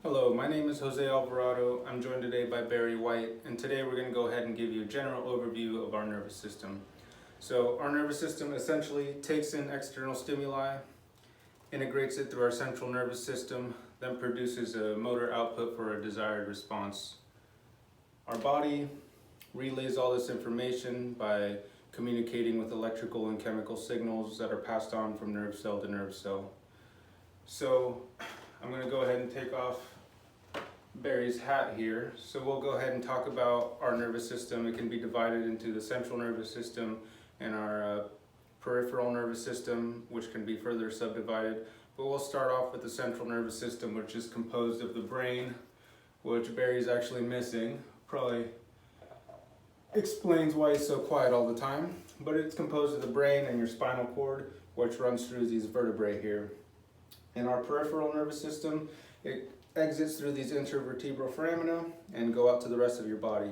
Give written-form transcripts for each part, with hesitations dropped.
Hello, my name is Jose Alvarado. I'm joined today by Barry White, and today we're going to go ahead and give you a general overview of our nervous system. So our nervous system essentially takes in external stimuli, integrates it through our central nervous system, then produces a motor output for a desired response. Our body relays all this information by communicating with electrical and chemical signals that are passed on from nerve cell to nerve cell. So I'm going to go ahead and take off Barry's hat here. So we'll go ahead and talk about our nervous system. It can be divided into the central nervous system and our peripheral nervous system, which can be further subdivided. But we'll start off with the central nervous system, which is composed of the brain, which Barry's actually missing. Probably explains why he's so quiet all the time. But it's composed of the brain and your spinal cord, which runs through these vertebrae here. In our peripheral nervous system, it exits through these intervertebral foramina and go out to the rest of your body.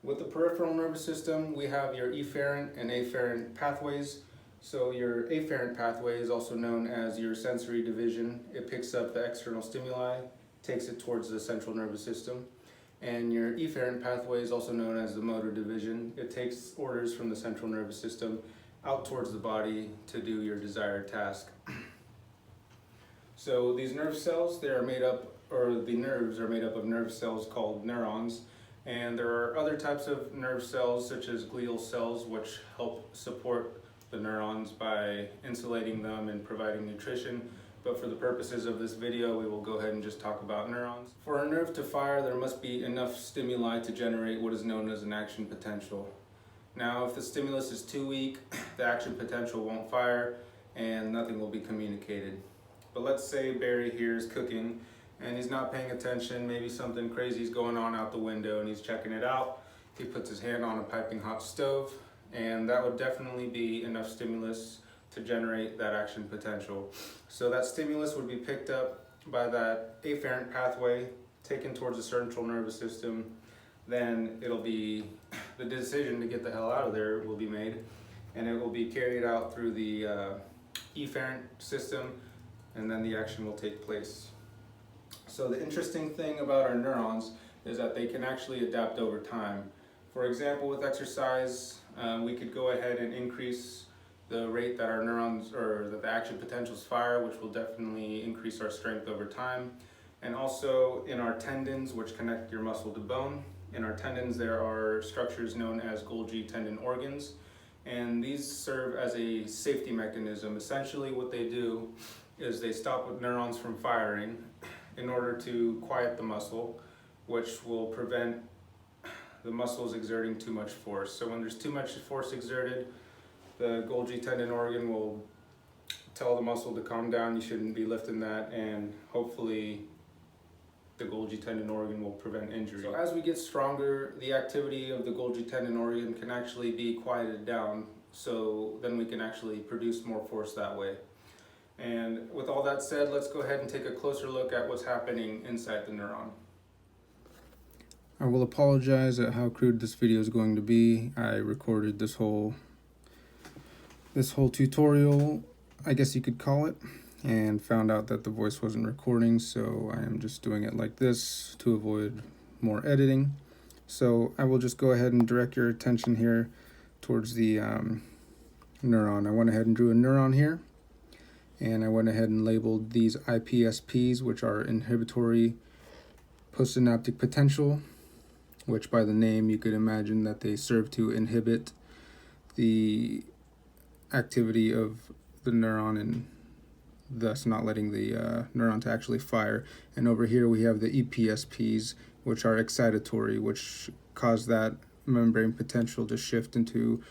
With the peripheral nervous system, we have your efferent and afferent pathways. So your afferent pathway is also known as your sensory division. It picks up the external stimuli, takes it towards the central nervous system. And your efferent pathway is also known as the motor division. It takes orders from the central nervous system out towards the body to do your desired task. So these nerve cells, the nerves are made up of nerve cells called neurons, and there are other types of nerve cells such as glial cells which help support the neurons by insulating them and providing nutrition. But for the purposes of this video, we will go ahead and just talk about neurons. For a nerve to fire, there must be enough stimuli to generate what is known as an action potential. Now, if the stimulus is too weak, the action potential won't fire and nothing will be communicated. But let's say Barry here is cooking and he's not paying attention. Maybe something crazy is going on out the window and he's checking it out. He puts his hand on a piping hot stove, and that would definitely be enough stimulus to generate that action potential. So that stimulus would be picked up by that afferent pathway, taken towards the central nervous system. Then it'll be, the decision to get the hell out of there will be made, and it will be carried out through the efferent system, and then the action will take place. So the interesting thing about our neurons is that they can actually adapt over time. For example, with exercise, we could go ahead and increase the rate that our neurons, or that the action potentials fire, which will definitely increase our strength over time. And also in our tendons, which connect your muscle to bone. In our tendons, there are structures known as Golgi tendon organs, and these serve as a safety mechanism. Essentially what they do is they stop neurons from firing in order to quiet the muscle, which will prevent the muscles exerting too much force. So when there's too much force exerted, the Golgi tendon organ will tell the muscle to calm down, you shouldn't be lifting that, and hopefully the Golgi tendon organ will prevent injury. So as we get stronger, the activity of the Golgi tendon organ can actually be quieted down, so then we can actually produce more force that way. And with all that said, let's go ahead and take a closer look at what's happening inside the neuron. I will apologize at how crude this video is going to be. I recorded this whole tutorial, I guess you could call it, and found out that the voice wasn't recording, so I am just doing it like this to avoid more editing. So I will just go ahead and direct your attention here towards the neuron. I went ahead and drew a neuron here, and I went ahead and labeled these IPSPs, which are inhibitory postsynaptic potential, which by the name you could imagine that they serve to inhibit the activity of the neuron and thus not letting the neuron to actually fire. And over here we have the EPSPs, which are excitatory, which cause that membrane potential to shift into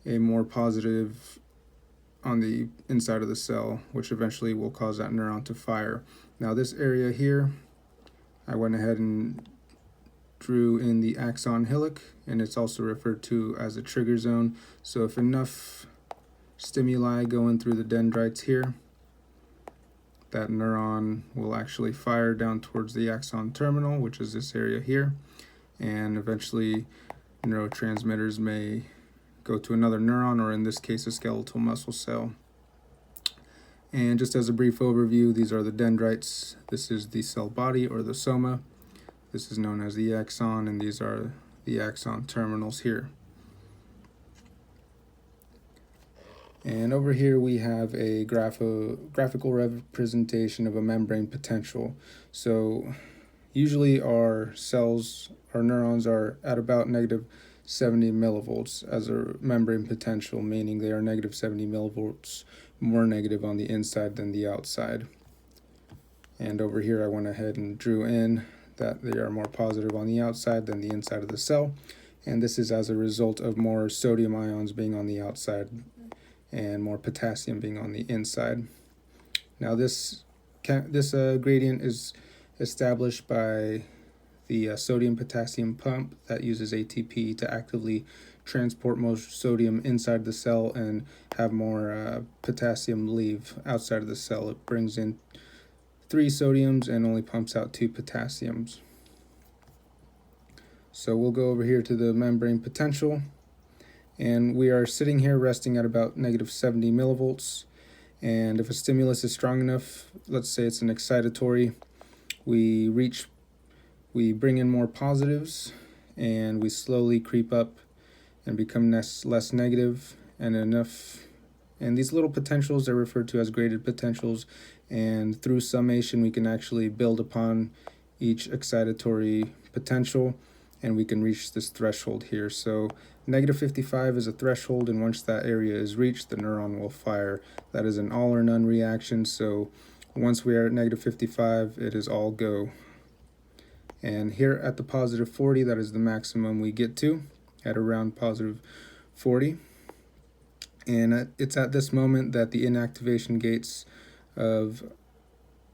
a more positive on the inside of the cell, which eventually will cause that neuron to fire. Now this area here, I went ahead and drew in the axon hillock, and it's also referred to as a trigger zone. So if enough stimuli go in through the dendrites here, that neuron will actually fire down towards the axon terminal, which is this area here, and eventually neurotransmitters may go to another neuron, or in this case a skeletal muscle cell. And just as a brief overview, these are the dendrites. This is the cell body or the soma. This is known as the axon, and these are the axon terminals here. And over here we have a graphical representation of a membrane potential. So usually our neurons are at about negative 70 millivolts as a membrane potential, meaning they are negative 70 millivolts more negative on the inside than the outside. And over here I went ahead and drew in that they are more positive on the outside than the inside of the cell. And this is as a result of more sodium ions being on the outside and more potassium being on the inside. Now this gradient is established by the sodium-potassium pump that uses ATP to actively transport most sodium inside the cell and have more potassium leave outside of the cell. It brings in 3 sodiums and only pumps out 2 potassiums. So we'll go over here to the membrane potential, and we are sitting here resting at about negative 70 millivolts. And if a stimulus is strong enough, let's say it's an excitatory, we bring in more positives and we slowly creep up and become less negative, and these little potentials are referred to as graded potentials, and through summation we can actually build upon each excitatory potential and we can reach this threshold here. So negative 55 is a threshold, and once that area is reached, the neuron will fire. That is an all or none reaction, so once we are at negative 55, it is all go. And here at the positive 40, that is the maximum we get to, at around positive 40. And it's at this moment that the inactivation gates of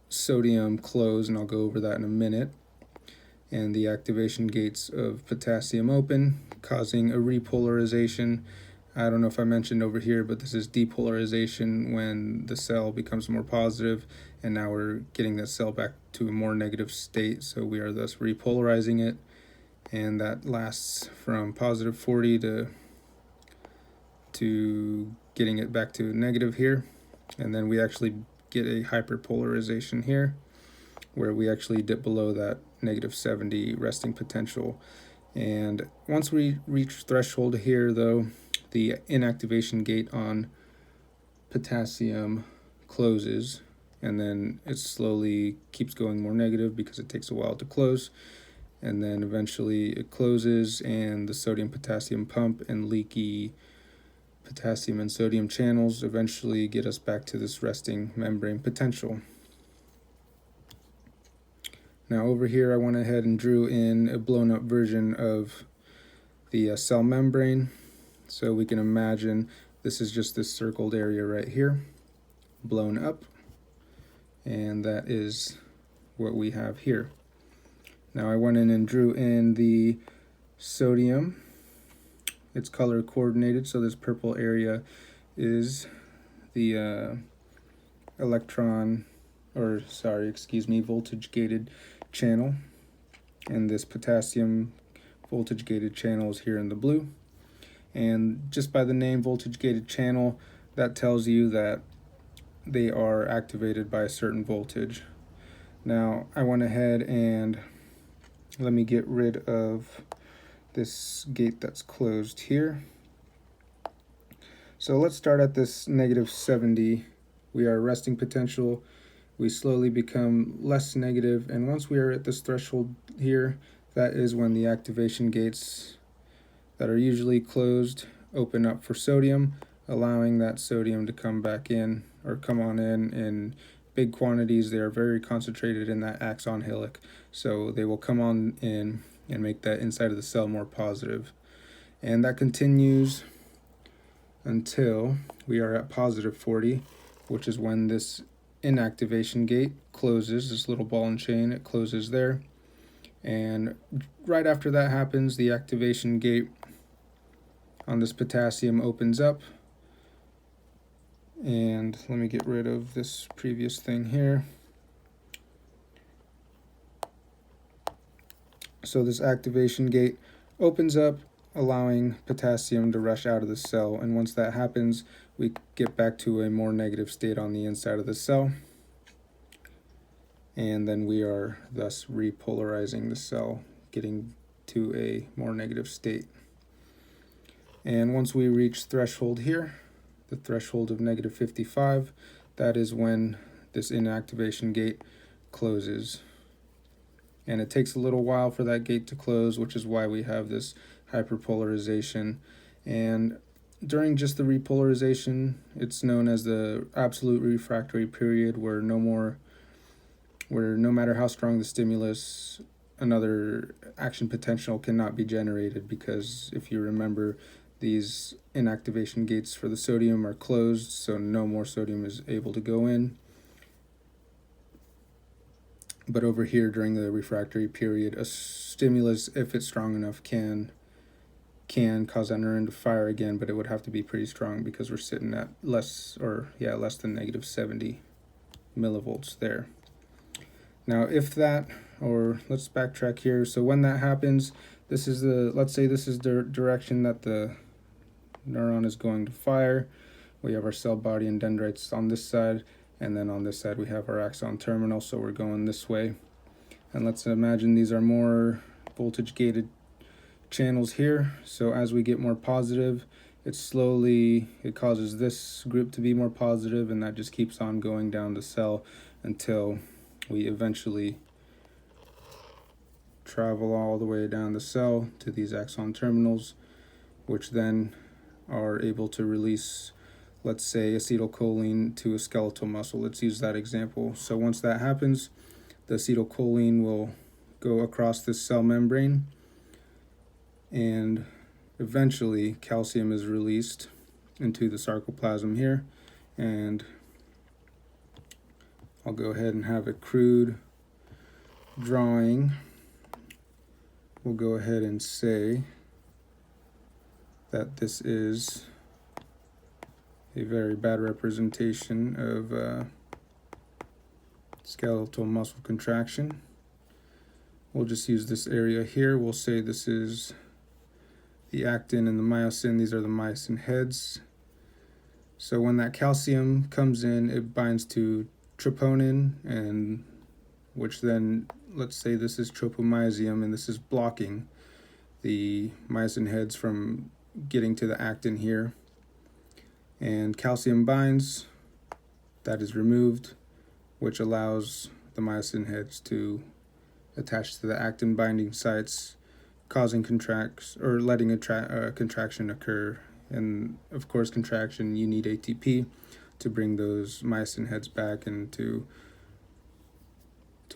sodium close, and I'll go over that in a minute. And the activation gates of potassium open, causing a repolarization. I don't know if I mentioned over here, but this is depolarization when the cell becomes more positive, and now we're getting that cell back to a more negative state, so we are thus repolarizing it, and that lasts from positive 40 to getting it back to negative here, and then we actually get a hyperpolarization here, where we actually dip below that negative 70 resting potential. And once we reach threshold here, though, the inactivation gate on potassium closes, and then it slowly keeps going more negative because it takes a while to close, and then eventually it closes, and the sodium-potassium pump and leaky potassium and sodium channels eventually get us back to this resting membrane potential. Now over here I went ahead and drew in a blown up version of the cell membrane. So we can imagine this is just this circled area right here, blown up, and that is what we have here. Now I went in and drew in the sodium. It's color coordinated, so this purple area is the voltage gated channel, and this potassium voltage gated channel is here in the blue. And just by the name voltage gated channel, that tells you that they are activated by a certain voltage. Now I went ahead and let me get rid of this gate that's closed here. So let's start at this negative 70. We are resting potential. We slowly become less negative, and once we are at this threshold here, that is when the activation gates that are usually closed open up for sodium, allowing that sodium to come back in, or come on in big quantities. They are very concentrated in that axon hillock, so they will come on in and make that inside of the cell more positive. And that continues until we are at positive 40, which is when this inactivation gate closes, this little ball and chain, it closes there. And right after that happens, the activation gate on this potassium opens up. And let me get rid of this previous thing here. So this activation gate opens up, allowing potassium to rush out of the cell, and once that happens, we get back to a more negative state on the inside of the cell, and then we are thus repolarizing the cell, getting to a more negative state. And once we reach threshold here, the threshold of negative 55, that is when this inactivation gate closes. And it takes a little while for that gate to close, which is why we have this hyperpolarization. And during just the repolarization, it's known as the absolute refractory period, where no matter how strong the stimulus, another action potential cannot be generated, because if you remember, these inactivation gates for the sodium are closed, so no more sodium is able to go in. But over here, during the refractory period, a stimulus, if it's strong enough, can cause that neuron to fire again, but it would have to be pretty strong, because we're sitting at less than negative 70 millivolts there. Now, if that, or let's backtrack here. So when that happens, let's say this is the direction that the neuron is going to fire. We have our cell body and dendrites on this side, and then on this side we have our axon terminal, so we're going this way. And let's imagine these are more voltage gated channels here. So as we get more positive, it causes this group to be more positive, and that just keeps on going down the cell until we eventually travel all the way down the cell to these axon terminals, which then are able to release, let's say, acetylcholine to a skeletal muscle. Let's use that example. So once that happens, the acetylcholine will go across this cell membrane, and eventually calcium is released into the sarcoplasm here. And I'll go ahead and have a crude drawing. We'll go ahead and say that this is a very bad representation of skeletal muscle contraction. We'll just use this area here. We'll say this is the actin and the myosin. These are the myosin heads. So when that calcium comes in, it binds to troponin, and which then, let's say this is tropomyosium, and this is blocking the myosin heads from getting to the actin here. And calcium binds, that is removed, which allows the myosin heads to attach to the actin binding sites, causing letting a contraction occur. And of course, contraction, you need ATP to bring those myosin heads back and to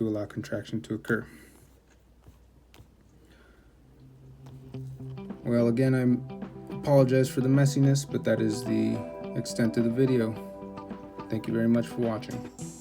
allow contraction to occur. Well, again, I apologize for the messiness, but that is the extent of the video. Thank you very much for watching.